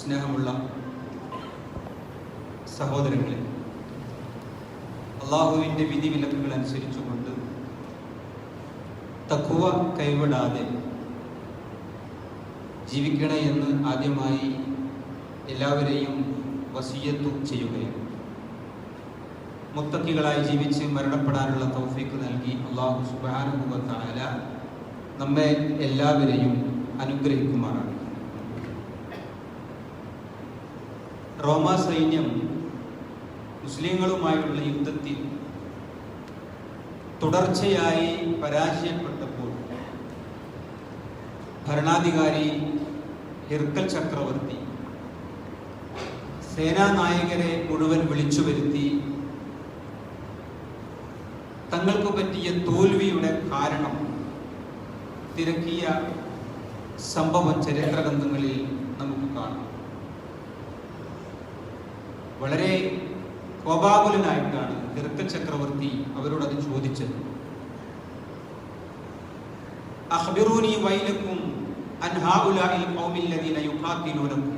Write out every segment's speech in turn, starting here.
സ്നേഹമുള്ള സഹോദരങ്ങളെ, അള്ളാഹുവിൻ്റെ വിധിവിലക്കുകൾ അനുസരിച്ചുകൊണ്ട് തഖ്വ കൈവിടാതെ ജീവിക്കണേ എന്ന് ആദ്യമായി എല്ലാവരെയും വസിയ്യത്ത് ചെയ്യുകയാണ്. മുത്തഖികളായി ജീവിച്ച് മരണപ്പെടാനുള്ള തൗഫീഖ് നൽകി അല്ലാഹു സുബ്ഹാനഹു വ തആല നമ്മെ എല്ലാവരെയും അനുഗ്രഹിക്കുമാറാണ്. റോമാ സൈന്യം മുസ്ലിങ്ങളുമായുള്ള യുദ്ധത്തിൽ തുടർച്ചയായി പരാജയപ്പെട്ടപ്പോൾ ഭരണാധികാരി ഹിർക്കൽ ചക്രവർത്തി സേനാനായകരെ മുഴുവൻ വിളിച്ചു വരുത്തി തങ്ങൾക്ക് പറ്റിയ തോൽവിയുടെ കാരണം തിരക്കിയ സംഭവം ചരിത്രഗ്രന്ഥങ്ങളിൽ നമുക്ക് കാണാം. വളരെ കോപാകുലനായിട്ടാണ് ഹിർക്കൽ ചക്രവർത്തി അവരോട് അത് ചോദിച്ചത്. അഖ്ബിറൂനി വൈലക്കും അൻ ഹൗലാഇൽ ഖൗമിൽ ലദീന യുഖാതിലൂനകും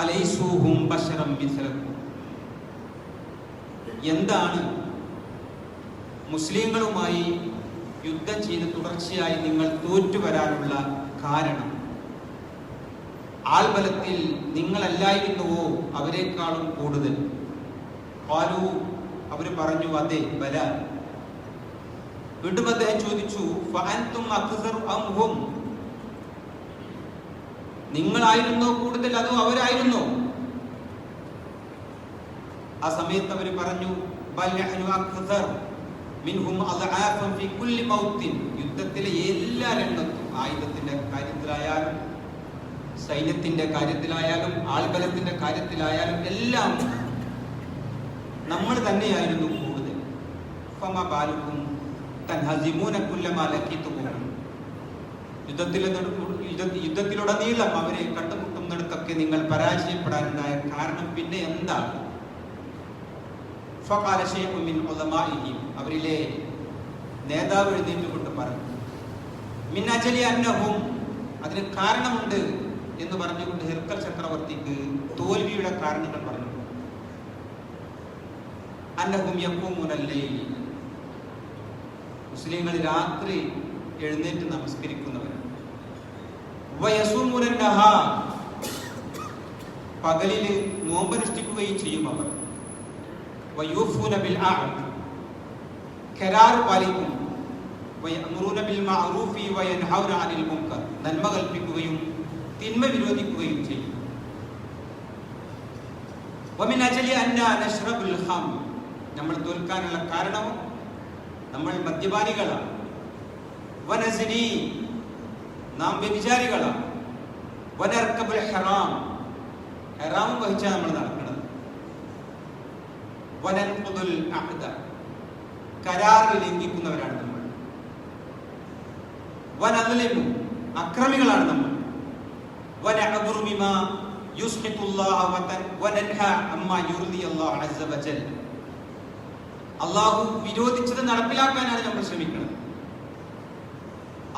അലൈസൂ ഹും ബശറൻ മിസ്ലക്കും. എന്താണ് മുസ്ലിങ്ങളുമായി യുദ്ധം ചെയ്ത് തുടർച്ചയായി നിങ്ങൾ തോറ്റുവരാനുള്ള കാരണം? ആൾബലത്തിൽ നിങ്ങളല്ലായിരുന്നുവോ അവരെക്കാളും കൂടുതൽ? ഖാലൂ, അവർ പറഞ്ഞു, അതെ, ബല. വീണ്ടും അദ്ദേഹം ചോദിച്ചു, ഫഅൻതും അക്സറു അം ഹും, നിങ്ങളായിരുന്നോ കൂടുതൽ അതോ അവരായിരുന്നോ? ആ സമയത്ത് അവർ പറഞ്ഞു, ബൽ നഹ്നു അക്സർ മിൻഹും അദ്ആഫൻ ഫീ കുല്ലി മൗത്തിൻ. യുദ്ധത്തിലെ എല്ലാ രംഗത്തും, ആയുധത്തിന്റെ കാര്യത്തിലായാലും സൈന്യത്തിന്റെ കാര്യത്തിലായാലും ആൾബലത്തിന്റെ കാര്യത്തിലായാലും എല്ലാം നമ്മൾ തന്നെയായിരുന്നു കൂടുതൽ. ഫമാ ബാലുക്കും തൻഹസിമൂന കുല്ലമാ ലഖീതുഹും. യുദ്ധത്തിലുടനീളം അവരെ കണ്ടുമുട്ടുന്നിടത്തൊക്കെ നിങ്ങൾ പരാജയപ്പെടാനുണ്ടായ കാരണം പിന്നെ എന്താണ്? ഫഖാല ശൈഖുൻ മിൻ ഉലമാഇഹിം, അവരിലെ നേതാവ് എഴുന്നേറ്റുകൊണ്ട് പറഞ്ഞു, മിൻ അജലി അന്നഹും, അതിന് കാരണമുണ്ട് എന്ന് പറഞ്ഞുകൊണ്ട് ഹിർക്കൽ ചക്രവർത്തിക്ക് തോൽവിയുടെ കാരണങ്ങൾ പറഞ്ഞു. അന്നഹും യഖൂമുന ലൈൽ, മുസ്ലിങ്ങൾ രാത്രി എഴുന്നേറ്റ് നമസ്കരിക്കുന്നവരാണ്. വയസൂമുന നഹാർ, പകലിൽ നോമ്പനുഷ്ഠിക്കുകയും ചെയ്യും അവർ. വയൂഫൂന ബിൽ അഹദ്, കരാർ പാലിക്കും. വയഅ്മുറൂന ബിൽ മഅറൂഫി വയൻഹൗന അനിൽ മുൻകർ, നന്മ കൽപ്പിക്കുകയും തിന്മ വിരോധിക്കുകയും ചെയ്യും. വമിൻ അജലി അന്നാ നശ്റബുൽ ഖംർ, നമ്മൾ തോൽക്കാനുള്ള കാരണം നമ്മൾ മദ്യപാനികളാണ്. വനസ്നി, നാം വ്യഭിചാരികളാണ്. വനർക്കബുൽ ഹറാം, ഹറാമും വഹിച്ചാൽ നമ്മൾ നടക്കുന്നത്. വനൻഖുദുൽ അഹ്ദ, കരാർ ലംഘിക്കുന്നവരാണ് നമ്മൾ. വനദ്ലിമു, അക്രമികളാണ് നമ്മൾ. വനഅ്മുറു ബിമാ യുസ്ഖിതുല്ലാഹ വനൻഹാ അമ്മാ യുർദി അല്ലാഹു അസ്സ വജൽ, അല്ലാഹു വിരോധിച്ചത് നടപ്പിലാക്കാനാണ് നമ്മൾ ശ്രമിക്കുന്നത്.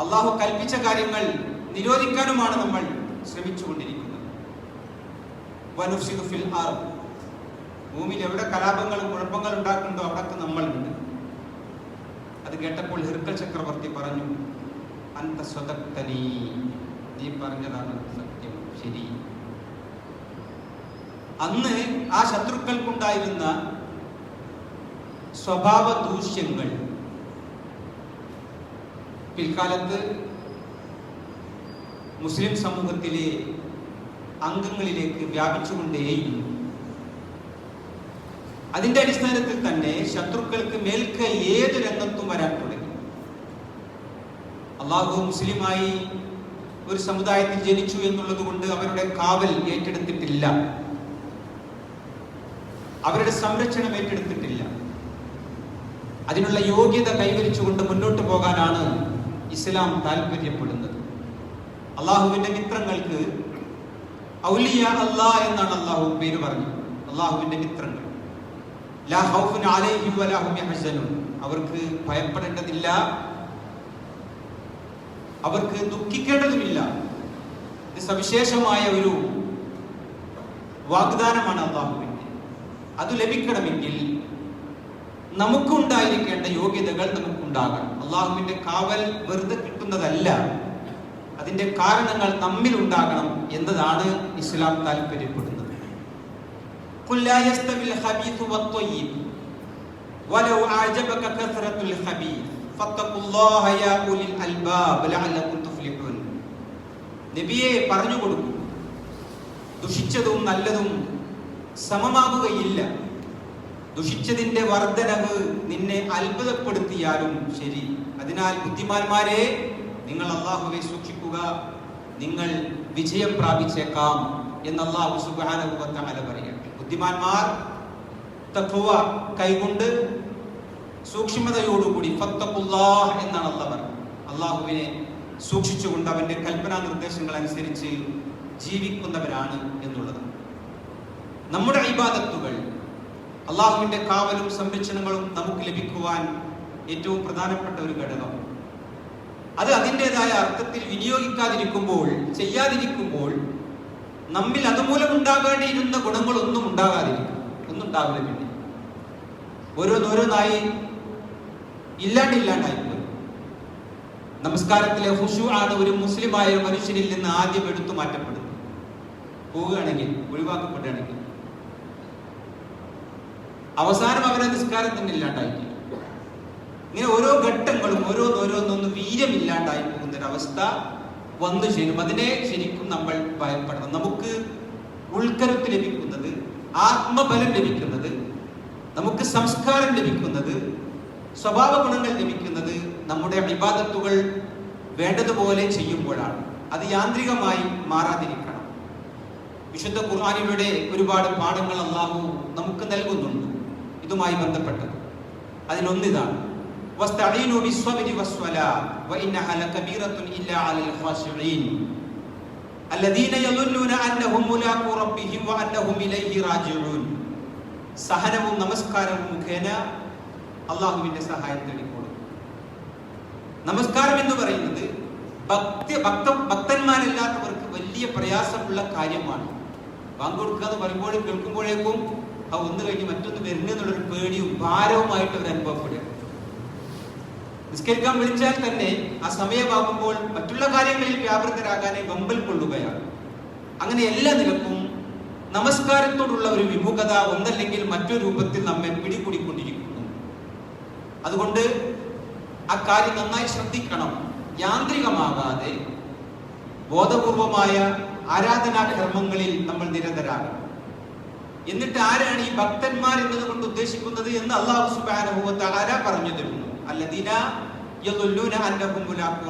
അല്ലാഹു കൽപ്പിച്ച കാര്യങ്ങൾ നിരോധിക്കാനുമാണ് നമ്മൾ ശ്രമിച്ചുകൊണ്ടിരിക്കുന്നത്. വനുഫ്സിദു ഫിൽ അർദ്, ഭൂമിയിൽ എവിടെ കലാപങ്ങളും കുഴപ്പങ്ങളും ഉണ്ടാക്കുന്നുണ്ടോ അവിടൊക്കെ നമ്മളുണ്ട്. അത് കേട്ടപ്പോൾ ഹിർക്കൽ ചക്രവർത്തി പറഞ്ഞു, അന്ത സ്വദഖ്തനീ, നീ പറഞ്ഞതാണ് സത്യം, ശരി. അന്ന് ആ ശത്രുക്കൾക്കുണ്ടായിരുന്ന സ്വഭാവ ദൂഷ്യങ്ങൾ പിൽക്കാലത്ത് മുസ്ലിം സമൂഹത്തിലെ അംഗങ്ങളിലേക്ക് വ്യാപിച്ചുകൊണ്ടേയിരുന്നു. അതിന്റെ അടിസ്ഥാനത്തിൽ തന്നെ ശത്രുക്കൾക്ക് മേൽക്കൈ ഏത് രംഗത്തും വരാൻ തുടങ്ങി. അള്ളാഹു മുസ്ലിമായി ഒരു സമുദായത്തിൽ ജനിച്ചു എന്നുള്ളത് കൊണ്ട് അവരുടെ കാവൽ ഏറ്റെടുത്തിട്ടില്ല, അവരുടെ സംരക്ഷണം ഏറ്റെടുത്തിട്ടില്ല. അതിനുള്ള യോഗ്യത കൈവരിച്ചുകൊണ്ട് മുന്നോട്ട് പോകാനാണ് ഇസ്ലാം താല്പര്യപ്പെടുന്നത്. അള്ളാഹുവിന്റെ മിത്രങ്ങൾക്ക് ഔലിയ അല്ലാഹ് എന്നാണ് അള്ളാഹു പേര് പറഞ്ഞു. അള്ളാഹുവിന്റെ മിത്രങ്ങൾ, ലാ ഖൗഫുൻ അലൈഹിം വലാ ഹും യഹ്സനൂൻ, അവർക്ക് ഭയപ്പെടേണ്ടതില്ല, അവർക്ക് ദുഃഖിക്കേണ്ടതുമില്ല. ഇത് സവിശേഷമായ ഒരു വാഗ്ദാനമാണ് അള്ളാഹുവിന്റെ. അത് ലഭിക്കണമെങ്കിൽ നമുക്കുണ്ടായിരിക്കേണ്ട യോഗ്യതകൾ നമുക്കുണ്ടാകണം. അള്ളാഹുവിന്റെ കാവൽ വെറുതെ കിട്ടുന്നതല്ല, അതിന്റെ കാരണങ്ങൾ നമ്മിൽ ഉണ്ടാകണം എന്നതാണ് ഇസ്ലാം താല്പര്യപ്പെടുന്നത്. ഖുൽ ലാ യസ്തവിൽ ഖബീഥു വത്വയ്യിബ് വലൗ അഅജബക കസറത്തുൽ ഖബീഥ് ഫത്തഖുല്ലാഹ യാ ഉലിൽ അൽബാബ് ലഅല്ലകും തുഫ്ലിഹൂൻ. നബിയെ പറഞ്ഞു കൊടുക്കൂ, ദുഷിച്ചതും നല്ലതും സമമാവുകയില്ല. ദുഷിച്ചതിന്റെ വർധനവ് നിന്നെ അത്ഭുതപ്പെടുത്തിയാലും ശരി. അതിനാൽ ബുദ്ധിമാന്മാരെ, നിങ്ങൾ അല്ലാഹുവെ സൂക്ഷിക്കുക, നിങ്ങൾ വിജയം പ്രാപിച്ചേക്കാം എന്ന് അല്ലാഹു സുബ്ഹാനഹു വ തആല പറയുന്നു. ബുദ്ധിമാന്മാർ തഖ്വ കൈകൊണ്ട് സൂക്ഷ്മതയോടുകൂടി ഫത്തഖുല്ലാഹ് എന്നാണ് അല്ലാഹു പറയുന്നത്. അല്ലാഹുവിനെ സൂക്ഷിച്ചുകൊണ്ട് അവന്റെ കൽപ്പനാ നിർദ്ദേശങ്ങൾ അനുസരിച്ച് ജീവിക്കുന്നവരാണ് എന്നുള്ളത്. നമ്മുടെ ഇബാദത്തുകൾ, അള്ളാഹുവിന്റെ കാവലും സംരക്ഷണങ്ങളും നമുക്ക് ലഭിക്കുവാൻ ഏറ്റവും പ്രധാനപ്പെട്ട ഒരു ഘടകം, അത് അതിൻ്റെതായ അർത്ഥത്തിൽ വിനിയോഗിക്കാതിരിക്കുമ്പോൾ, ചെയ്യാതിരിക്കുമ്പോൾ നമ്മിൽ അതുമൂലം ഉണ്ടാകേണ്ടിയിരുന്ന ഗുണങ്ങളൊന്നും ഉണ്ടാകാതിരിക്കും. ഒന്നും ഉണ്ടാവില്ല. പിന്നെ ഓരോന്നോരോന്നായി ഇല്ലാണ്ടായി പോയി. നമസ്കാരത്തിലെ ഖുശൂ ആണ് ഒരു മുസ്ലിമായ ഒരു മനുഷ്യനിൽ നിന്ന് ആദ്യം എടുത്തു മാറ്റപ്പെടുന്നത്. പോവുകയാണെങ്കിൽ, ഒഴിവാക്കപ്പെടുകയാണെങ്കിൽ അവസാനം അവരെ നിസ്കാരം തന്നെ ഇല്ലാണ്ടായി. ഇങ്ങനെ ഓരോ ഘട്ടങ്ങളും ഓരോന്നോരോന്നൊന്ന് വീര്യമില്ലാണ്ടായി പോകുന്നൊരവസ്ഥ വന്നു ചേരും. അതിനെ ശരിക്കും നമ്മൾ ഭയപ്പെടണം. നമുക്ക് ഉൾക്കരുത്ത് ലഭിക്കുന്നത്, ആത്മബലം ലഭിക്കുന്നത്, നമുക്ക് സംസ്കാരം ലഭിക്കുന്നത്, സ്വഭാവ ഗുണങ്ങൾ ലഭിക്കുന്നത് നമ്മുടെ ഇബാദത്തുകൾ വേണ്ടതുപോലെ ചെയ്യുമ്പോഴാണ്. അത് യാന്ത്രികമായി മാറാതിരിക്കണം. വിശുദ്ധ ഖുർആനിലൂടെ ഒരുപാട് പാഠങ്ങൾ അല്ലാഹു നമുക്ക് നൽകുന്നുണ്ട് ഇതുമായി ബന്ധപ്പെട്ടത്. അതിലൊന്നിതാണ് വസ്തഈനു ബിസ്സബ്രി വസ്സലാ വഇന്നഹാ ലകബീറത്തുൻ ഇല്ലാ അലൽ ഖാശിഈൻ അല്ലദീന യളുന്നൂന അന്നഹും മുലാഖു റബ്ബിഹിം വഅന്നഹും ഇലൈഹി റാജിഊൻ. സഹനവും നമസ്കാരവും മുഖേന അല്ലാഹുവിന്റെ സഹായം തേടിക്കൊള്ളും. നമസ്കാരം എന്ന് പറയുന്നത് ഭക്തന്മാരല്ലാത്തവർക്ക് വലിയ പ്രയാസമുള്ള കാര്യമാണ്. ബാങ്ക് കൊടുക്കുക എന്ന് പറയുമ്പോഴും കേൾക്കുമ്പോഴേക്കും ആ ഒന്ന് കഴിഞ്ഞ് മറ്റൊന്ന് വരുന്നെന്നുള്ളൊരു പേടിയും ഭാരവുമായിട്ട് അവർ അനുഭവപ്പെടുക. നിസ്കരിക്കാൻ വിളിച്ചാൽ തന്നെ ആ സമയമാകുമ്പോൾ മറ്റുള്ള കാര്യങ്ങളിൽ വ്യാപൃതരാകാനെ വെമ്പൽ കൊള്ളുകയാണ്. അങ്ങനെ എല്ലാ നിലക്കും നമസ്കാരത്തോടുള്ള ഒരു വിമുഖത ഒന്നല്ലെങ്കിൽ മറ്റൊരു രൂപത്തിൽ നമ്മെ പിടികൂടിക്കൊണ്ടിരിക്കുന്നു. അതുകൊണ്ട് ആ കാര്യം നന്നായി ശ്രദ്ധിക്കണം. യാന്ത്രികമാകാതെ ബോധപൂർവമായ ആരാധനാ കർമ്മങ്ങളിൽ നമ്മൾ നിരതരാകണം. എന്നിട്ട് ആരാണ് ഈ ഭക്തന്മാർ എന്നതുകൊണ്ട് ഉദ്ദേശിക്കുന്നത് എന്ന് അല്ലാഹു സുബ്ഹാനഹു വ തആല പറഞ്ഞു തരുന്നു. അല്ലദീന യദുല്ലൂന അന്നഹും മുലാഖു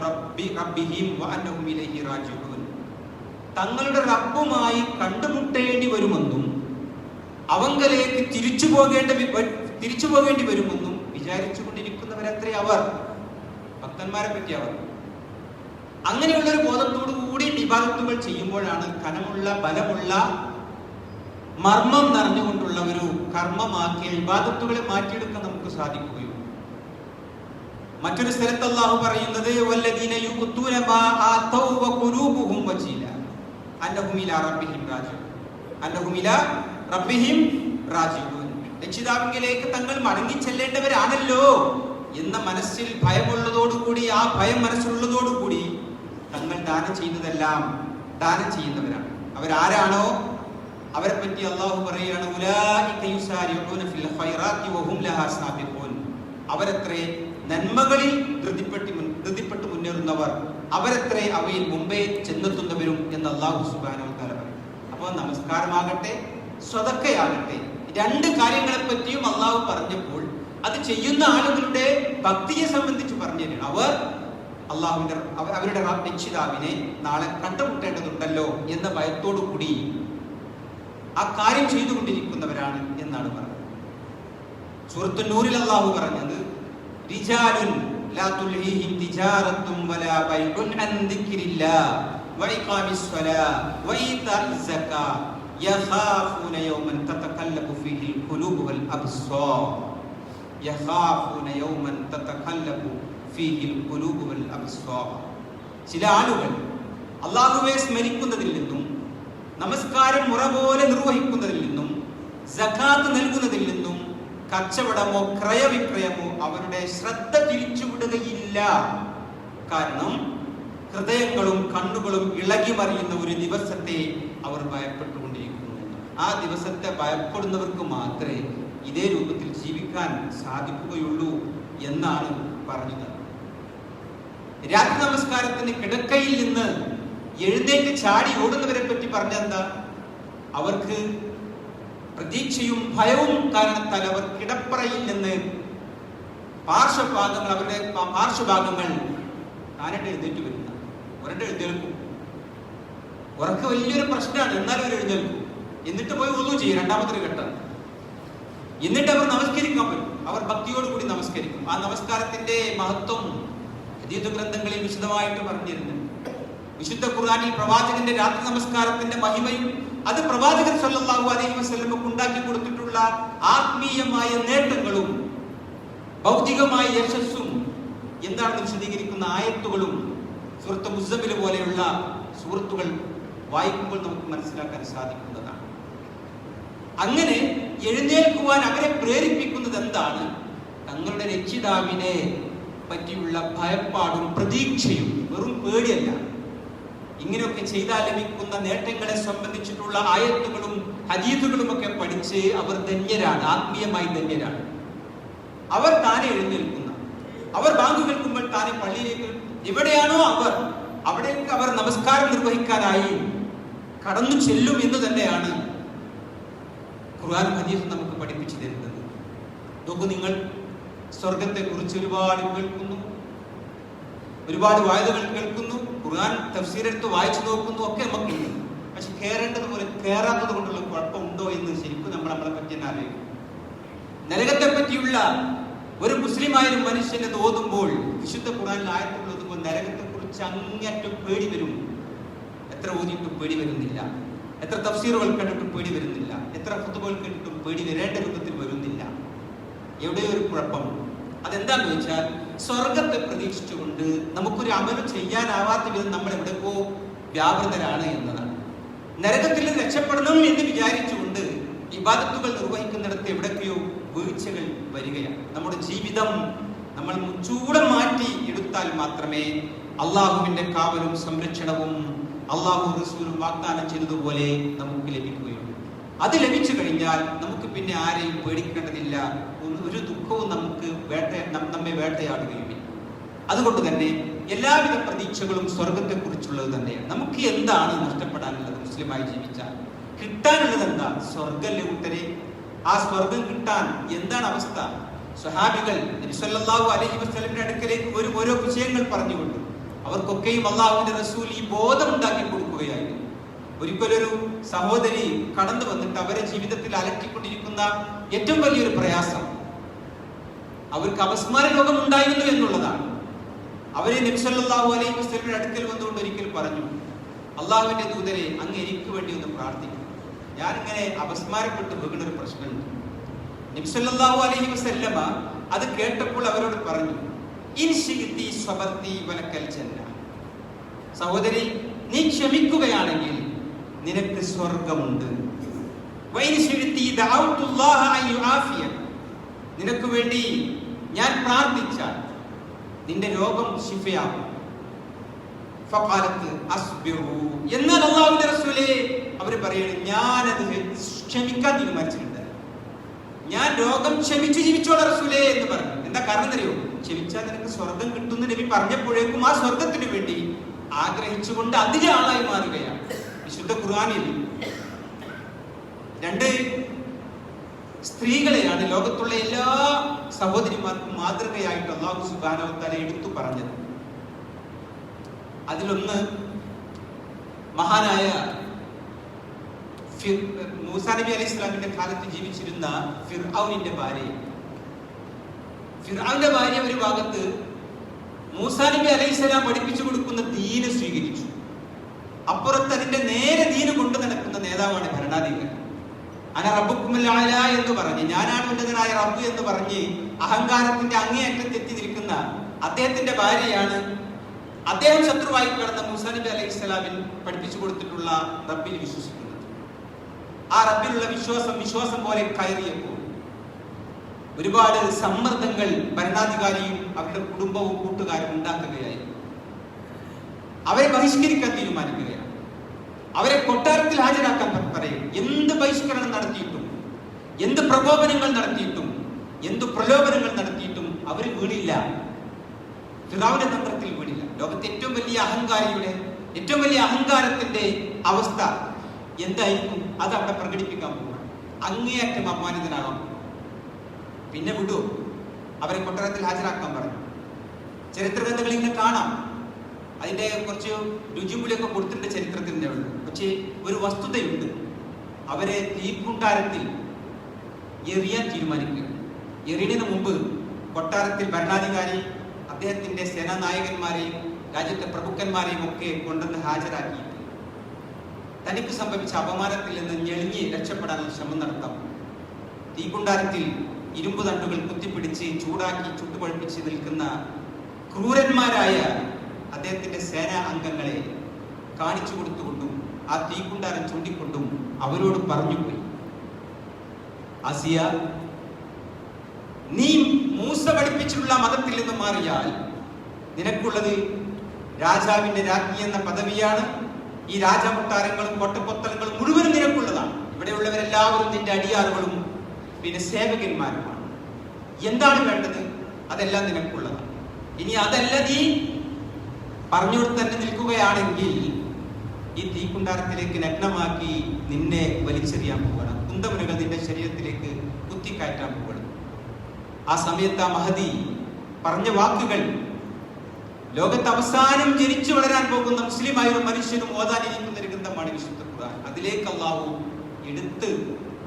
റബ്ബിഹിം വഅന്നഹും ഇലൈഹി റാജിഊൻ. തങ്ങളുടെ റബ്ബുമായി കണ്ടുമുട്ടേണ്ടി വരുമെന്നും അവങ്കലേക്ക് തിരിച്ചു പോകേണ്ടി വരുമെന്നും വിചാരിച്ചു കൊണ്ടിരിക്കുന്നവരത്രേ അവർ. ഭക്തന്മാരെ പറ്റി അവർ അങ്ങനെയുള്ളൊരു ബോധത്തോടു കൂടി ഇബാദത്തുകൾ ചെയ്യുമ്പോഴാണ് കനമുള്ള, ബലമുള്ള, മർമ്മം നിറഞ്ഞുകൊണ്ടുള്ള ഒരു കർമ്മമാക്കിയ ഇബാദത്തുകളെ മാറ്റിയെടുക്കാൻ നമുക്ക് സാധിക്കുകയുള്ളൂ. മറ്റൊരു സ്ഥലത്ത് അല്ലാഹു പറയുന്നത് വല്ലദീന യുഖ്തൂന മാ ആതൗ വഖുലൂബുഹും വജീല അന്നഹും ഇലാ റബ്ബിഹിം റാജിഊൻ. രക്ഷിതാവിലേക്ക് തങ്ങൾ മടങ്ങി ചെല്ലേണ്ടവരാണല്ലോ എന്ന മനസ്സിൽ ഭയമുള്ളതോടുകൂടി, ആ ഭയം മനസ്സിലുള്ളതോടുകൂടി തങ്ങൾ ദാനം ചെയ്യുന്നതെല്ലാം ദാനം ചെയ്യുന്നവരാണ്. അവരാരാണോ അവരെ പറ്റി അല്ലാഹു പറയുകയാണ് ഉലൈക യുസാരിഊന ഫിൽ ഖൈറാത്തി വഹും ലഹാ സാബിഖൂൻ. അവരത്രേ നന്മകളിൽ ധൃതിപ്പെട്ട് മുന്നേറുന്നവർ, അവരത്രേ അവയിൽ മുമ്പേ ചെന്നെത്തുന്നവരും എന്ന് അല്ലാഹു സുബ്ഹാനഹു വ തആല പറയും. അപ്പോൾ നമസ്കാരമാകട്ടെ, സ്വതക്കയാകട്ടെ, രണ്ട് കാര്യങ്ങളെ പറ്റിയും അല്ലാഹു പറഞ്ഞപ്പോൾ അത് ചെയ്യുന്ന ആളുകളുടെ ഭക്തിയെ സംബന്ധിച്ച് പറഞ്ഞു തരണം. അവർ അവരുടെ രക്ഷിതാവിനെ നാളെ കണ്ടുമുട്ടേണ്ടതുണ്ടല്ലോ എന്ന ഭയത്തോടു കൂടി ആ കാര്യം ചെയ്തുകൊണ്ടിരിക്കുന്നവരാണ് എന്നാണ് പറഞ്ഞത്. സൂറത്തു നൂറിൽ അല്ലാഹു പറഞ്ഞത് റിജാലുൻ ലാ തുൽഹിഹിം തിജാറത്തും വലാ ബൈഉൻ അൻ ദിക്രില്ലാഹ് വഇഖാമിസ് സ്വലാഹ് വഇതാഇസ് സകാത്ത് യഖാഫൂന യൗമൻ തതകല്ലബു ഫീഹിൽ ഖുലൂബു വൽ അബ്സാർ. യഖാഫൂന യൗമൻ തതകല്ലബു ഫീഹിൽ ഖുലൂബു വൽ അബ്സാർ. ചില ആളുകൾ അല്ലാഹുവെ സ്മരിക്കുന്നതിൽ നിന്നും നമസ്കാരം മുറ പോലെ നിർവഹിക്കുന്നതിൽ നിന്നും സകാത്ത് നൽകുന്നതിൽ നിന്നും കച്ചവടമോ ക്രയവിക്രയമോ അവരുടെ ശ്രദ്ധ തിരിച്ചുവിടുകയില്ല. കാരണം ഹൃദയങ്ങളും കണ്ണുകളും ഇളകി മറിയുന്ന ഒരു ദിവസത്തെ അവർ ഭയപ്പെട്ടുകൊണ്ടിരിക്കുന്നു. ആ ദിവസത്തെ ഭയപ്പെടുന്നവർക്ക് മാത്രമേ ഇതേ രൂപത്തിൽ ജീവിക്കാൻ സാധിക്കുകയുള്ളൂ എന്നാണ് പറഞ്ഞത്. രാത്രി നമസ്കാരത്തിന് കിടക്കയിൽ നിന്ന് എഴുന്നേറ്റ് ചാടി ഓടുന്നവരെ പറ്റി പറഞ്ഞെന്താ? അവർക്ക് പ്രതീക്ഷയും ഭയവും കാരണത്താൽ അവർ കിടപ്പറയിൽ നിന്ന് അവരുടെ പാർശ്വഭാഗങ്ങൾ താനിട്ട് എഴുന്നേറ്റ് വരുന്ന ഒരെണ്ണം എഴുന്നേൽക്കും. ഉറക്കം വലിയൊരു പ്രശ്നമാണ്, എന്നാലും അവർ എഴുന്നേൽക്കും. എന്നിട്ട് പോയി ഒന്നും ചെയ്യും, രണ്ടാമത്തെ ഘട്ടം. എന്നിട്ട് അവർ നമസ്കരിക്കാൻ പറ്റും. അവർ ഭക്തിയോടുകൂടി നമസ്കരിക്കും. ആ നമസ്കാരത്തിന്റെ മഹത്വം ഹദീസ് ഗ്രന്ഥങ്ങളിൽ വിശദമായിട്ട് പറഞ്ഞിരുന്നു. വിശുദ്ധ ഖുർആനിൽ പ്രവാചകന്റെ രാത്രി നമസ്കാരത്തിന്റെ മഹിമയും അത് പ്രവാചകൻ സല്ലല്ലാഹു അലൈഹി വസല്ലമക്ക് ഉണ്ടാക്കി കൊടുത്തിട്ടുള്ള ആത്മീയമായ നേട്ടങ്ങളും ഭൗതികമായ യശസ്സും എന്താണെന്ന് വിശദീകരിക്കുന്ന ആയത്തുകളും സൂറത്ത് മുസ്സമ്മിൽ പോലെയുള്ള സൂറത്തുകൾ വായിക്കുമ്പോൾ നമുക്ക് മനസ്സിലാക്കാൻ സാധിക്കുന്നതാണ്. അങ്ങനെ എഴുന്നേൽക്കുവാൻ അവരെ പ്രേരിപ്പിക്കുന്നത് എന്താണ്? തങ്ങളുടെ രക്ഷിതാവിനെ പറ്റിയുള്ള ഭയപ്പാടും പ്രതീക്ഷയും. വെറും പേടിയല്ല. ഇങ്ങനെയൊക്കെ ചെയ്താൽ ലഭിക്കുന്ന നേട്ടങ്ങളെ സംബന്ധിച്ചിട്ടുള്ള ആയത്തുകളും ഹദീസുകളും ഒക്കെ പഠിച്ച് അവർ ധന്യരാണ്, ആത്മീയമായി ധന്യരാണ്. അവർ താനെ എഴുന്നേൽക്കുന്ന, അവർ ബാങ്ക് കേൾക്കുമ്പോൾ താനെ പള്ളിയിലേക്ക് എവിടെയാണോ അവിടേക്ക് അവർ നമസ്കാരം നിർവഹിക്കാനായി കടന്നു ചെല്ലും എന്ന് തന്നെയാണ് ഖുർആൻ ഹദീസ് നമുക്ക് പഠിപ്പിച്ചു തരുന്നത്. നോക്കൂ, നിങ്ങൾ സ്വർഗത്തെ കുറിച്ച് ഒരുപാട് കേൾക്കുന്നു, ഒരുപാട് വായനകൾ കേൾക്കുന്നു, ഖുർആൻ തഫ്സീറെടുത്ത് വായിച്ചു നോക്കുന്നു, ഒക്കെ നമുക്കുണ്ട്. പക്ഷെ കയറേണ്ടതുപോലെ കയറാത്തത് കൊണ്ടുള്ള കുഴപ്പമുണ്ടോ എന്ന് ശരിക്കും നമ്മളെ പറ്റി തന്നെ അറിയും. നരകത്തെ പറ്റിയുള്ള ഒരു മുസ്ലിമായൊരു മനുഷ്യനെ ഓതുമ്പോൾ, വിശുദ്ധ ഖുർആനിൽ ആയത്തുകൾ ഓതുമ്പോൾ നരകത്തെ കുറിച്ച് അങ്ങേറ്റം പേടി വരും. എത്ര ഓതിയിട്ടും പേടി വരുന്നില്ല, എത്ര തഫ്സീറുകൾ കണ്ടിട്ടും പേടി വരുന്നില്ല, എത്ര ഖുതുബകൾ കേട്ടിട്ടും പേടി വരേണ്ട രൂപത്തിൽ വരുന്നില്ല. എവിടെയോ ഒരു കുഴപ്പം. അതെന്താന്ന് വെച്ചാൽ സ്വർഗത്തെ പ്രതീക്ഷിച്ചുകൊണ്ട് നമുക്കൊരു അമലും ചെയ്യാനാവാത്ത വിധം നമ്മൾ എവിടെയോ വ്യാപൃതരാണ് എന്നതാണ്. നരകത്തിൽ നിന്ന് രക്ഷപ്പെടണം എന്ന് വിചാരിച്ചുകൊണ്ട് ഇബാദത്തുകൾ നിർവഹിക്കുന്നിടത്ത് എവിടൊക്കെയോ വീഴ്ചകൾ വരികയാണ്. നമ്മുടെ ജീവിതം നമ്മൾ മുച്ചൂടം മാറ്റി എടുത്താൽ മാത്രമേ അള്ളാഹുവിന്റെ കാവലും സംരക്ഷണവും അള്ളാഹു റസൂലും വാഗ്ദാനം ചെയ്തതുപോലെ നമുക്ക് ലഭിക്കുകയുള്ളൂ. അത് ലഭിച്ചു കഴിഞ്ഞാൽ നമുക്ക് പിന്നെ ആരെയും പേടിക്കേണ്ടതില്ല, ഒരു ദുഃഖവും നമ്മെ വേട്ടയാടുകയുമില്ല. അതുകൊണ്ട് തന്നെ എല്ലാവിധ പ്രതീക്ഷകളും സ്വർഗത്തെ കുറിച്ചുള്ളത് തന്നെയാണ്. നമുക്ക് എന്താണ് നഷ്ടപ്പെടാനുള്ളത്? മുസ്ലിമായി ജീവിച്ചാൽ കിട്ടാനുള്ളത് എന്താ? സ്വർഗല്ലേ കൂട്ടരെ. ആ സ്വർഗം കിട്ടാൻ എന്താണ് അവസ്ഥ? സ്വഹാബികൾ നബി സല്ലല്ലാഹു അലൈഹി വസല്ലമിന്റെ അടുക്കലേക്ക് ഓരോ വിഷയങ്ങൾ പറഞ്ഞുകൊണ്ട് അവർക്കൊക്കെയും അള്ളാഹുവിന്റെ റസൂൽ ഈ ബോധം ഉണ്ടാക്കി കൊടുക്കുകയായിരുന്നു. ഒരിക്കലൊരു സഹോദരി കടന്നു വന്നിട്ട് അവരെ ജീവിതത്തിൽ അലട്ടിക്കൊണ്ടിരിക്കുന്ന ഏറ്റവും വലിയൊരു പ്രയാസം, അവർക്ക് അപസ്മാര രോഗം ഉണ്ടായിരുന്നു എന്നുള്ളതാണ്. അവരെ നബി സല്ലല്ലാഹു അലൈഹി വസല്ലമയുടെ അടുക്കൽ വന്നുകൊണ്ട് ഒരിക്കൽ പറഞ്ഞു, അള്ളാഹുവിന്റെ ദൂതരെ, അങ്ങ് എനിക്ക് വേണ്ടി ഒന്ന് പ്രാർത്ഥിക്കും, ഞാനിങ്ങനെ അപസ്മാരപ്പെട്ട് വീണ ഒരു പ്രശ്നമുണ്ട്. നബി സല്ലല്ലാഹു അലൈഹി വസല്ലമ അത് കേട്ടപ്പോൾ അവരോട് പറഞ്ഞു, ഇൻ ശിഇതി സ്വബർതി വലക്കൽ ജന്ന. സഹോദരി, നീ ക്ഷമിക്കുകയാണെങ്കിൽ നിനക്ക് സ്വർഗമുണ്ട്. വൈൻ ശിഇതി ദഅഉതുല്ലാഹ അൻ യുആഫിയ. നിനക്ക് വേണ്ടി ഞാൻ പ്രാർത്ഥിച്ചാൽ നിന്റെ രോഗം ശിഫയാകും. ഫഖാലത്ത് അസ്ബിറു. എന്നാൽ അല്ലാഹുവിന്റെ റസൂലേ, അവര് പറയുന്നത് ഞാനത് ക്ഷമിക്കാൻ തീരുമാനിച്ചിട്ടുണ്ട്, ഞാൻ രോഗം ക്ഷമിച്ചു ജീവിച്ചോളാം റസൂലേ എന്ന് പറഞ്ഞു. എന്താ കാരണം അറിയോ? ക്ഷമിച്ചാൽ നിനക്ക് സ്വർഗം കിട്ടുന്ന നബി പറഞ്ഞപ്പോഴേക്കും ആ സ്വർഗത്തിന് വേണ്ടി ആഗ്രഹിച്ചുകൊണ്ട് അതിലെ ആളായി മാറുകയാണ്. വിശുദ്ധ ഖുർആനിൽ രണ്ട് സ്ത്രീകളെയാണ് ലോകത്തുള്ള എല്ലാ സഹോദരിമാർക്കും മാതൃകയായിട്ട് അല്ലാഹു സുബ്ഹാനഹു വ തആല എടുത്തു പറഞ്ഞത്. അതിലൊന്ന് മഹാനായ മൂസാ നബി അലൈഹി സ്വലാമിന്റെ കാലത്ത് ജീവിച്ചിരുന്ന ഫിർഔനിന്റെ ഭാര്യ. ഫിർഔന്റെ ഭാര്യ ഒരു ഭാഗത്ത് മൂസാ നബി അലൈഹി സ്വലാം പഠിപ്പിച്ചു കൊടുക്കുന്ന ദീന് സ്വീകരിച്ചു, അപ്പുറത്ത് അതിന്റെ നേരെ ദീന് കൊണ്ടു നടക്കുന്ന നേതാവാണ് ഭരണാധികാരി. അന റബ്ബുക്കുമുൽ അഅല എന്ന് പറഞ്ഞ്, ഞാനാണ് ഉന്നതനായ റബ്ബ് എന്ന് പറഞ്ഞ് അഹങ്കാരത്തിന്റെ അങ്ങേയറ്റത്ത് എത്തി നിൽക്കുന്ന അദ്ദേഹത്തിന്റെ ഭാര്യയാണ് അദ്ദേഹം ശത്രുവായി കിടന്ന മൂസാ നബി അലൈഹി സ്വലാമിൽ പഠിപ്പിച്ചു കൊടുത്തിട്ടുള്ള റബ്ബിൽ വിശ്വസിക്കുന്നത്. ആ റബ്ബിലുള്ള വിശ്വാസം പോലെ കയറിയപ്പോൾ ഒരുപാട് സമ്മർദ്ദങ്ങൾ ഭരണാധികാരിയും അവരുടെ കുടുംബവും കൂട്ടുകാരും ഉണ്ടാക്കുകയായി. അവരെ ബഹിഷ്കരിക്കാൻ തീരുമാനിക്കുകയാണ്. അവരെ കൊട്ടാരത്തിൽ ഹാജരാക്കാൻ പറയും. എന്ത് ബഹിഷ്കരണം നടത്തിയിട്ടും, എന്ത് പ്രകോപനങ്ങൾ നടത്തിയിട്ടും, എന്ത് പ്രലോഭനങ്ങൾ നടത്തിയിട്ടും അവർ വീണില്ല. ഫിറഔന്റെ തന്ത്രത്തിൽ വീണില്ല. ലോകത്തെ ഏറ്റവും വലിയ അഹങ്കാരത്തിന്റെ അവസ്ഥ എന്തായിരിക്കും? അത് അവിടെ പ്രകടിപ്പിക്കാൻ പോവുകയാണ്. അങ്ങേയറ്റം അപമാനിതനാകാം. പിന്നെ വിടൂ, അവരെ കൊട്ടാരത്തിൽ ഹാജരാക്കാൻ പറഞ്ഞു. ചരിത്ര ഗ്രന്ഥങ്ങൾ ഇങ്ങനെ കാണാം. അതിന്റെ കുറച്ച് രുചിമൂലിയൊക്കെ കൊടുത്തിട്ടുണ്ട് ചരിത്രത്തിന്റെ ഉള്ളു. പക്ഷേ ഒരു വസ്തുതയുണ്ട്. അവരെ തീക്കുണ്ടാരത്തിൽ എറിയാൻ തീരുമാനിക്കുക. എറിയുന്നതിന് മുമ്പ് കൊട്ടാരത്തിൽ ഭരണാധികാരി അദ്ദേഹത്തിന്റെ സേനാനായകന്മാരെയും രാജ്യത്തെ പ്രഭുക്കന്മാരെയും ഒക്കെ കൊണ്ടുവന്ന് ഹാജരാക്കിയിട്ട് തനിക്ക് സംഭവിച്ച അപമാനത്തിൽ നിന്ന് ഞെളിഞ്ഞ് രക്ഷപ്പെടാനുള്ള ശ്രമം നടത്താം. തീക്കുണ്ടാരത്തിൽ ഇരുമ്പ് തണ്ടുകൾ കുത്തിപ്പിടിച്ച് ചൂടാക്കി ചുട്ടുപഴുപ്പിച്ച് നിൽക്കുന്ന ക്രൂരന്മാരായ അദ്ദേഹത്തിന്റെ സേനാ അംഗങ്ങളെ കാണിച്ചു കൊടുത്തുകൊണ്ടും ആ തീക്കുണ്ടാരം ചൂണ്ടിക്കൊണ്ടും അവരോട് പറഞ്ഞുപോയി, ആസിയ, നീ മൂസ പഠിപ്പിച്ചിട്ടുള്ള മതത്തിൽ നിന്ന് മാറിയാൽ നിനക്കുള്ളത് രാജാവിന്റെ രാജ്ഞി എന്ന പദവിയാണ്. ഈ രാജകൊട്ടാരങ്ങളും കോട്ടക്കൊത്തലങ്ങളും മുഴുവനും നിനക്കുള്ളതാണ്. ഇവിടെയുള്ളവരെല്ലാവരും നിന്റെ അടിയാറുകളും പിന്നെ സേവകന്മാരുമാണ്. എന്താണ് വേണ്ടത്? അതെല്ലാം നിനക്കുള്ളതാണ്. ഇനി അതല്ല നീ പറഞ്ഞുകൊടുത്ത് തന്നെ നിൽക്കുകയാണെങ്കിൽ ഈ തീക്കുണ്ടാരത്തിലേക്ക് നഗ്നമാക്കി നിന്നെ വലിച്ചെറിയാൻ പോകണം. കുന്തമുനകൾ നിന്റെ ശരീരത്തിലേക്ക് കുത്തിക്കയറ്റാൻ പോകണം. ആ സമയത്ത് ആ മഹദി പറഞ്ഞ വാക്കുകൾ ലോകത്ത് അവസാനം ജനിച്ചു വളരാൻ പോകുന്ന മുസ്ലിമായ ഒരു മനുഷ്യനും ഓതാനിരിക്കുന്ന ഒരു ഗ്രന്ഥമാണ് വിശുദ്ധ ഖുർആൻ. അതിലേക്ക് അല്ലാഹു എടുത്ത്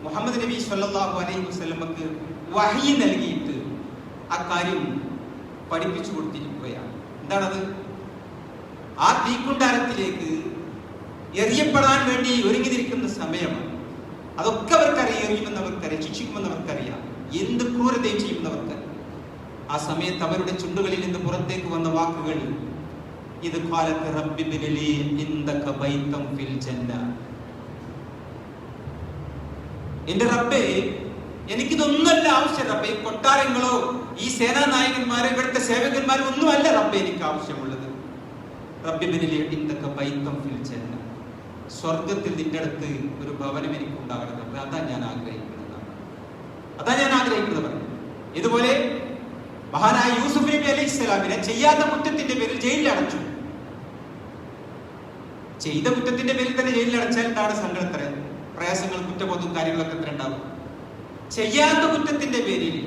മുഹമ്മദ് നബി സ്വല്ലല്ലാഹു അലൈഹി വസല്ലമക്ക് വഹി നൽകിയിട്ട് ആ കാര്യം പഠിപ്പിച്ചു കൊടുത്തിരിക്കുകയാണ്. എന്താണത്? ആ തീക്കുണ്ടാരത്തിലേക്ക് എറിയപ്പെടാൻ വേണ്ടി ഒരുങ്ങി നിൽക്കുന്ന സമയമാണ്. അതൊക്കെ അവർക്കറിയാം. എറിയുമെന്നവർക്കറിയാം, ശിക്ഷിക്കുമെന്നവർക്കറിയാം, എന്ത് ക്രൂരതയും ചെയ്യുന്നവർക്ക്. ആ സമയത്ത് അവരുടെ ചുണ്ടുകളിൽ നിന്ന് പുറത്തേക്ക് വന്ന വാക്കുകൾ ഇത് ഖാലത്ത് റബ്ബി ബിനിലി ഇൻദക ബൈതം ഫിൽ ജന്ന. എന്റെ റബ്ബേ, എനിക്കിതൊന്നുമല്ല ആവശ്യം റബ്ബേ. കൊട്ടാരങ്ങളോ ഈ സേനാനായകന്മാരോ ഇവിടുത്തെ സേവകന്മാരോ ഒന്നുമല്ല റബ്ബേ എനിക്ക് ആവശ്യമുള്ളത്. റബ്ബി ബിനിലി ഇൻദക ബൈതം ഫിൽ ജന്ന. സ്വർഗത്തിൽ നിന്റെ അടുത്ത് ഒരു ഭവനം എനിക്ക് ഉണ്ടാകണം റബ്ബേ. അതാ ഞാൻ ആഗ്രഹിക്കുന്നത്. ഇതുപോലെ മഹാനായ യൂസുഫ് നബി അലൈഹി സ്വലാമിനെ ചെയ്യാത്ത കുറ്റത്തിന്റെ പേരിൽ ജയിലിൽ അടച്ചു. ചെയ്ത കുറ്റത്തിന്റെ പേരിൽ തന്നെ ജയിലിൽ അടച്ചാൽ എന്താണ് സങ്കടത്ര പ്രയാസങ്ങൾ, കുറ്റബോധവും കാര്യങ്ങളൊക്കെ എത്ര ഉണ്ടാവും. ചെയ്യാത്ത കുറ്റത്തിന്റെ പേരിൽ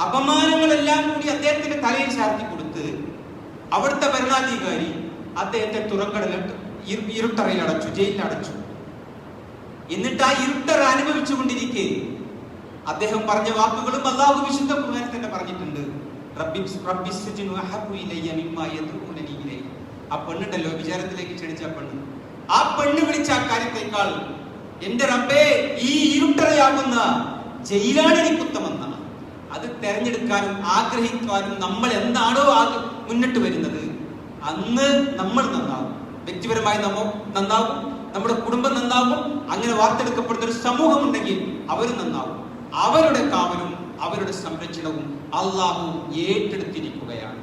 അപമാനങ്ങളെല്ലാം കൂടി അദ്ദേഹത്തിന്റെ തലയിൽ ചാർത്തി കൊടുത്ത് അവിടുത്തെ ഭരണാധികാരി അദ്ദേഹത്തെ ഇരുട്ടറയിൽ അടച്ചു, ജയിലിൽ അടച്ചു. എന്നിട്ട് ആ ഇരുട്ടറ അനുഭവിച്ചുകൊണ്ടിരിക്കെ അദ്ദേഹം പറഞ്ഞ വാക്കുകളും അല്ലാഹു വിശുദ്ധ ഖുർആനിൽ തന്നെ പറഞ്ഞിട്ടുണ്ട്. ആ പെണ്ണുണ്ടല്ലോ, വിചാരത്തിലേക്ക് ക്ഷണിച്ച പെണ്ണ്, ആ പെണ്ണ് വിളിച്ച ആ കാര്യത്തെക്കാൾ എന്റെ റബ്ബേ ഈ ഇരുട്ടറയാകുന്ന ജയിലാണ് എനിക്ക് ഉത്തമെന്നാണ്. അത് തെരഞ്ഞെടുക്കാനും ആഗ്രഹിക്കാനും നമ്മൾ എന്താണോ മുന്നിട്ട് വരുന്നത് അന്ന് നമ്മൾ നന്നാവും. വ്യക്തിപരമായി നമ്മൾ നന്നാവും, നമ്മുടെ കുടുംബം നന്നാവും. അങ്ങനെ വാർത്തെടുക്കപ്പെടുന്ന ഒരു സമൂഹം ഉണ്ടെങ്കിൽ അവർ നന്നാവും. അവരുടെ കാവലും അവരുടെ സംരക്ഷണവും അള്ളാഹു ഏറ്റെടുത്തിരിക്കുകയാണ്.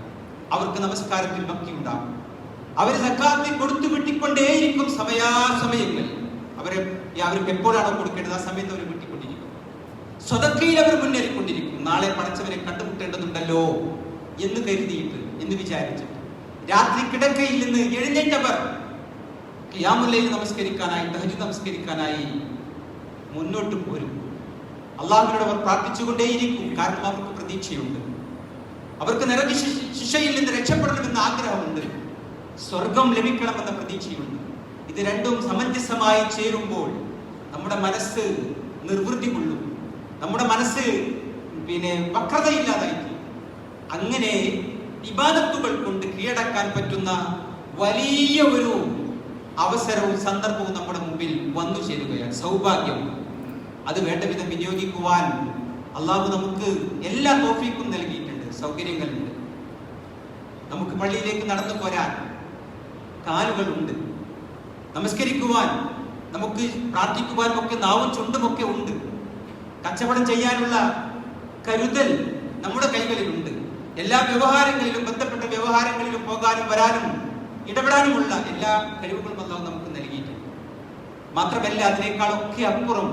അവർക്ക് നമസ്കാരത്തിൽ ഭക്തി ഉണ്ടാകും. അവർ സക്കാത്തിൽ കൊടുത്തു വിട്ടിക്കൊണ്ടേയിരിക്കും. സമയാസമയങ്ങൾ അവർക്ക് എപ്പോഴാണോ കൊടുക്കേണ്ടത് ആ സമയത്ത് അവർ വിട്ടിക്കൊണ്ടിരിക്കും. സ്വതക്കയിൽ അവർ മുന്നേറിക്കൊണ്ടിരിക്കും. നാളെ പടച്ചവരെ കണ്ടുമുട്ടേണ്ടതുണ്ടല്ലോ എന്ന് കരുതിയിട്ട്, എന്ന് വിചാരിച്ചിട്ട് രാത്രി കിടക്കയിൽ നിന്ന് എഴുന്നേറ്റവർ ഖിയാമുൽ ലൈൽ നമസ്കരിക്കാനായി, തഹജ്ജുദ് നമസ്കരിക്കാനായി മുന്നോട്ട് പോരും. അള്ളാഹുവിനോട് അവർ പ്രാർത്ഥിച്ചുകൊണ്ടേയിരിക്കും. കാരണം അവർക്ക് പ്രതീക്ഷയുണ്ട്. അവർക്ക് നരക ശിക്ഷയിൽ നിന്ന് രക്ഷപ്പെടണമെന്ന ആഗ്രഹമുണ്ട്. സ്വർഗം ലഭിക്കണമെന്ന പ്രതീക്ഷയുണ്ട്. ഇത് രണ്ടും സമഞ്ജസമായി ചേരുമ്പോൾ നമ്മുടെ മനസ്സ് നിർവൃത്തി കൊള്ളും. നമ്മുടെ മനസ്സ് വക്രതയില്ലാതായി. അങ്ങനെ ഇബാദത്തുകൾ കൊണ്ട് കീഴടക്കാൻ പറ്റുന്ന വലിയ ഒരു അവസരവും സന്ദർഭവും നമ്മുടെ മുമ്പിൽ വന്നു ചേരുകയാണ്. സൗഭാഗ്യം. അത് വേണ്ട വിധം വിനിയോഗിക്കുവാൻ അള്ളാഹു നമുക്ക് എല്ലാ തൗഫീഖും നൽകിയിട്ടുണ്ട്. സൗകര്യങ്ങളുണ്ട്. നമുക്ക് പള്ളിയിലേക്ക് നടന്നു പോരാൻ കാലുകളുണ്ട്. നമസ്കരിക്കുവാൻ നമുക്ക് പ്രാർത്ഥിക്കുവാനും ഒക്കെ നാവും ചുണ്ടുമൊക്കെ ഉണ്ട്. കച്ചവടം ചെയ്യാനുള്ള കരുതൽ നമ്മുടെ കൈകളിലുണ്ട്. എല്ലാ വ്യവഹാരങ്ങളിലും, ബന്ധപ്പെട്ട വ്യവഹാരങ്ങളിലും പോകാനും വരാനും ഇടപെടാനുമുള്ള എല്ലാ കഴിവുകളും അല്ലാഹു നമുക്ക് നൽകിയിട്ടുണ്ട്. മാത്രമല്ല, അതിനേക്കാളൊക്കെ അപ്പുറം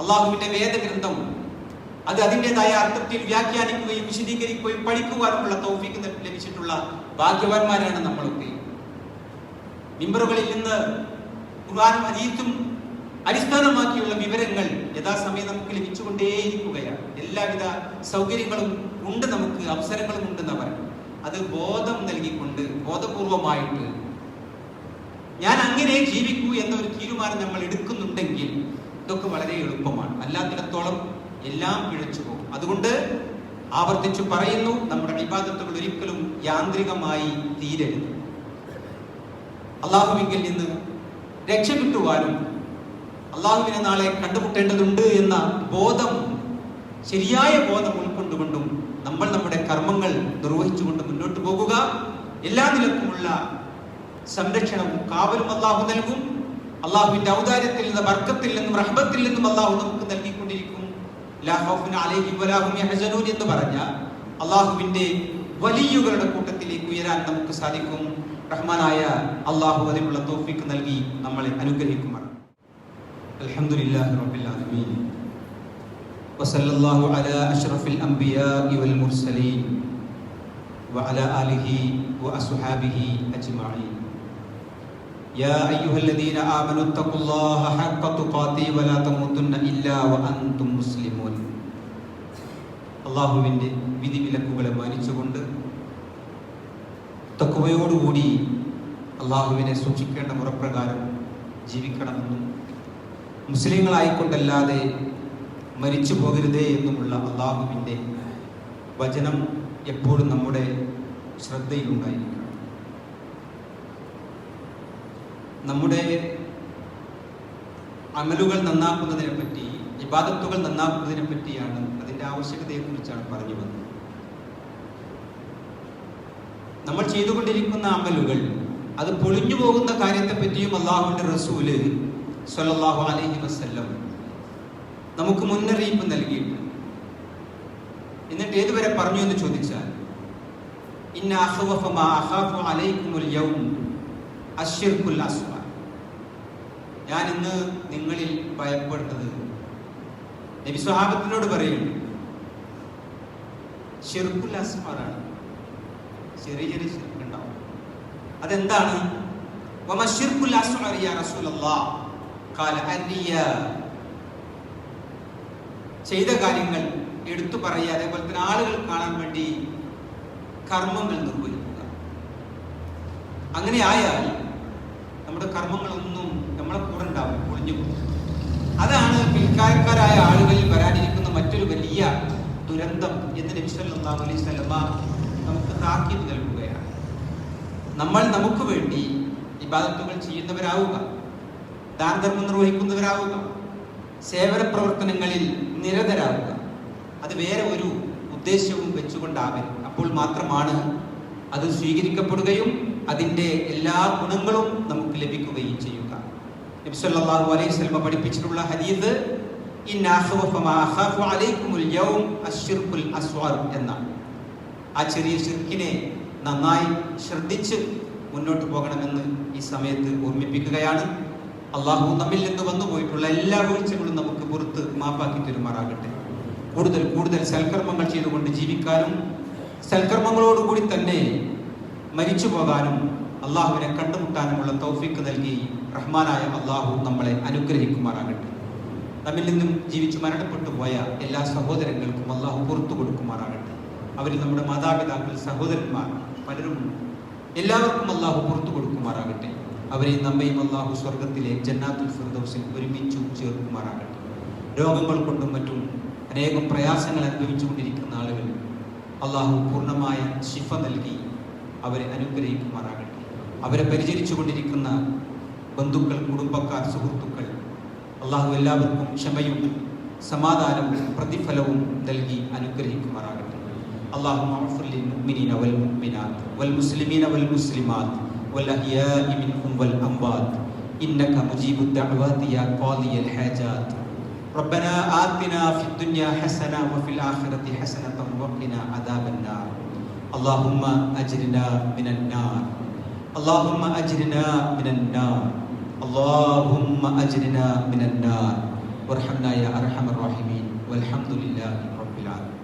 അള്ളാഹുവിന്റെ വേദഗ്രന്ഥം അത് അതിൻ്റെതായ അർത്ഥത്തിൽ വ്യാഖ്യാനിക്കുകയും വിശദീകരിക്കുകയും പഠിക്കുവാനുമുള്ള തൗഫീഖ് ലഭിച്ചിട്ടുള്ള ഭാഗ്യവാന്മാരാണ് നമ്മളൊക്കെ. മിമ്പറുകളിൽ നിന്ന് ഖുർആനും ഹദീസും അടിസ്ഥാനമാക്കിയുള്ള വിവരങ്ങൾ യഥാസമയം നമുക്ക് ലഭിച്ചുകൊണ്ടേയിരിക്കുകയാണ്. എല്ലാവിധ സൗകര്യങ്ങളും ഉണ്ട്, നമുക്ക് അവസരങ്ങളും ഉണ്ടെന്നവർ അത് ബോധം നൽകിക്കൊണ്ട് ബോധപൂർവമായിട്ട് ഞാൻ അങ്ങനെ ജീവിക്കൂ എന്നൊരു തീരുമാനം നമ്മൾ എടുക്കുന്നുണ്ടെങ്കിൽ ഇതൊക്കെ വളരെ എളുപ്പമാണ്. അല്ലാത്തിടത്തോളം എല്ലാം പിഴച്ചു പോകും. അതുകൊണ്ട് ആവർത്തിച്ചു പറയുന്നു, നമ്മുടെ ഇബാദത്തുകൾ ഒരിക്കലും യാന്ത്രികമായി തീരരുത്. അള്ളാഹുവിങ്കിൽ നിന്ന് രക്ഷപ്പെട്ടുവാനും അള്ളാഹുവിനെ നാളെ കണ്ടുമുട്ടേണ്ടതുണ്ട് എന്ന ബോധം, ശരിയായ ബോധം ഉൾക്കൊണ്ടുകൊണ്ടും നമ്മൾ നമ്മുടെ കർമ്മങ്ങൾ നിർവഹിച്ചുകൊണ്ട് മുന്നോട്ട് പോകുക. എല്ലാ നിലക്കുമുള്ള സംരക്ഷണവും കാവലും അള്ളാഹു നൽകും. അള്ളാഹുവിന്റെ ഔദാര്യത്തിൽ നിന്ന്, ബർക്കത്തിൽ നിന്നും, റഹ്മത്തിൽ നിന്നും അള്ളാഹു നമുക്ക് നൽകിക്കൊണ്ടിരിക്കും. ലാ ഖൗഫുൻ അലൈഹിം വലാ ഹും യഹ്സനൂൻ എന്ന് പറഞ്ഞ അള്ളാഹുവിന്റെ വലിയവരുടെ കൂട്ടത്തിലേക്ക് ഉയരാൻ നമുക്ക് സാധിക്കും. റഹ്മാനായ അള്ളാഹു അതിനുള്ള തൗഫീഖ് നൽകി നമ്മളെ അനുഗ്രഹിക്കുമാറാകട്ടെ. അൽഹംദുലില്ലാഹി റബ്ബിൽ ആലമീൻ വസല്ലല്ലാഹു അലാ അഷ്റഫിൽ അംബിയാഇ വൽ മുർസലീൻ വഅലാ ആലിഹി വഅസ്ഹാബിഹി അജ്മഈൻ. യാ അയ്യുഹല്ലദീന ആമനൂ തഖുല്ലാഹ ഹഖ്ക തുഖാതിഹി വലാ തമൂതുന്ന ഇല്ലാ വഅൻതും മുസ്ലിമൂൻ. അല്ലാഹുവിന്റെ വിധിവിലക്കുകളെ മാനിച്ചുകൊണ്ട് തഖ്വയോടുകൂടി അല്ലാഹുവിനെ സൂക്ഷിക്കേണ്ട മുറപ്രകാരം ജീവിക്കണമെന്നും മുസ്ലിങ്ങളായിക്കൊണ്ടല്ലാതെ മരിച്ചു പോകരുതേ എന്നുമുള്ള അല്ലാഹുവിൻ്റെ വചനം എപ്പോഴും നമ്മുടെ ശ്രദ്ധയിലുണ്ടായിരിക്കണം. നമ്മുടെ അമലുകൾ നന്നാക്കുന്നതിനെ പറ്റി, ഇബാദത്തുകൾ നന്നാക്കുന്നതിനെ പറ്റിയാണ്, അതിൻ്റെ ആവശ്യകതയെക്കുറിച്ചാണ് പറഞ്ഞു വന്നത്. നമ്മൾ ചെയ്തുകൊണ്ടിരിക്കുന്ന അമലുകൾ അത് പൊളിഞ്ഞു പോകുന്ന കാര്യത്തെപ്പറ്റിയും അള്ളാഹുവിൻ്റെ റസൂല് സ്വല്ലല്ലാഹു അലൈഹി വസല്ലം നമുക്ക് മുന്നറിയിപ്പ് നൽകിയിട്ടുണ്ട്. എന്നിട്ട് ഏതുവരെ പറഞ്ഞു എന്ന് ചോദിച്ചാൽ, ഇന്ന അഖ്വഫ മാ അഖാഫു അലൈക്കുമുൽ യൗം അശ്ശിർകുൽ അസ്ഗർ. ഞാൻ ഇന്ന് നിങ്ങളിൽ ഭയപ്പെടുന്നത്, നബി സ്വഹാബത്തിനോട് പറയുന്നു, ശിർകുൽ അസ്ഗറാണ്. ചെറിയ ചെറിയ ശിർക്ക് ഉണ്ടാവും. അതെന്താണ്? വമ ശിർകുൽ അസ്ഗർ യാ റസൂലല്ലാഹ് ഖാല അരിയ. ചെയ്ത കാര്യങ്ങൾ എടുത്തു പറയുക, അതേപോലെ തന്നെ ആളുകൾ കാണാൻ വേണ്ടി കർമ്മങ്ങൾ നിർവഹിക്കുക. അങ്ങനെ ആയാൽ നമ്മുടെ കർമ്മങ്ങളൊന്നും നമ്മളെ കൂടെ ഉണ്ടാവും, പൊളിഞ്ഞു പോകും. അതാണ് പിൽക്കാലക്കാരായ ആളുകളിൽ വരാനിരിക്കുന്ന മറ്റൊരു വലിയ ദുരന്തം എന്ന് നബി സല്ലല്ലാഹു അലൈഹി വസല്ലം നമുക്ക് താക്കീത് നൽകുകയാണ്. നമ്മൾ നമുക്ക് വേണ്ടി ഇബാദത്തുകൾ ചെയ്യുന്നവരാവുക, ദാനധർമ്മം നിർവഹിക്കുന്നവരാവുക, സേവന പ്രവർത്തനങ്ങളിൽ നിരതരാവുക. അത് വേറെ ഒരു ഉദ്ദേശ്യവും വെച്ചുകൊണ്ടാവരുത്. അപ്പോൾ മാത്രമാണ് അത് സ്വീകരിക്കപ്പെടുകയും അതിൻ്റെ എല്ലാ ഗുണങ്ങളും നമുക്ക് ലഭിക്കുകയും ചെയ്യുക. നബി സല്ലല്ലാഹു അലൈഹി വസല്ലം പഠിപ്പിച്ചിട്ടുള്ള ഹദീസ് ഇന്ന അഖ്വഫ മാ അഖാഫു അലൈക്കുമുൽ യൗം അശ്ശിർകുൽ അസ്ഗർ എന്നാണ്. ആ ചെറിയ ശിർക്കിനെ നന്നായി ശ്രദ്ധിച്ച് മുന്നോട്ട് പോകണമെന്ന് ഈ സമയത്ത് ഓർമ്മിപ്പിക്കുകയാണ്. അള്ളാഹു നമ്മിൽ നിന്ന് വന്നുപോയിട്ടുള്ള എല്ലാ വീഴ്ചകളും നമുക്ക് പുറത്ത് മാപ്പാക്കി തരുമാറാകട്ടെ. കൂടുതൽ കൂടുതൽ സൽക്കർമ്മങ്ങൾ ചെയ്തുകൊണ്ട് ജീവിക്കാനും സൽക്കർമ്മങ്ങളോടുകൂടി തന്നെ മരിച്ചു പോകാനും അള്ളാഹുവിനെ കണ്ടുമുട്ടാനുമുള്ള തൗഫീഖ് നൽകി റഹ്മാനായ അള്ളാഹു നമ്മളെ അനുഗ്രഹിക്കുമാറാകട്ടെ. നമ്മിൽ നിന്നും ജീവിച്ചു മരണപ്പെട്ടു പോയ എല്ലാ സഹോദരങ്ങൾക്കും അള്ളാഹു പുറത്തു കൊടുക്കുമാറാകട്ടെ. അവരിൽ നമ്മുടെ മാതാപിതാക്കൾ, സഹോദരന്മാർ പലരുമുണ്ട്. എല്ലാവർക്കും അള്ളാഹു പുറത്തു കൊടുക്കുമാറാകട്ടെ. അവരെയും നമ്മയും അള്ളാഹു സ്വർഗത്തിലെ ജന്നാത്തുൽ ഫിർദൗസിൽ ഒരുമിച്ചു ചേർക്കുമാറാകട്ടെ. രോഗങ്ങൾ കൊണ്ടും മറ്റും അനേകം പ്രയാസങ്ങൾ അനുഭവിച്ചുകൊണ്ടിരിക്കുന്ന ആളുകൾ അള്ളാഹു പൂർണ്ണമായ ശിഫ നൽകി അവരെ അനുഗ്രഹിക്കുമാറാകട്ടെ. അവരെ പരിചരിച്ചു കൊണ്ടിരിക്കുന്ന ബന്ധുക്കൾ, കുടുംബക്കാർ, സുഹൃത്തുക്കൾ അള്ളാഹു എല്ലാവർക്കും ക്ഷമയും സമാധാനവും പ്രതിഫലവും നൽകി അനുഗ്രഹിക്കുമാറാകട്ടെ. اللهم اغفر للمؤمنين والمؤمنات والمسلمين والمسلمات والأحياء منهم والأموات إنك مجيب الدعوات يا قاضي الحاجات ربنا آتنا في الدنيا حسنة وفي الآخرة حسنة وقنا عذاب النار اللهم أجرنا من النار اللهم أجرنا من النار اللهم أجرنا من النار وارحمنا يا أرحم الراحمين والحمد لله رب العالمين.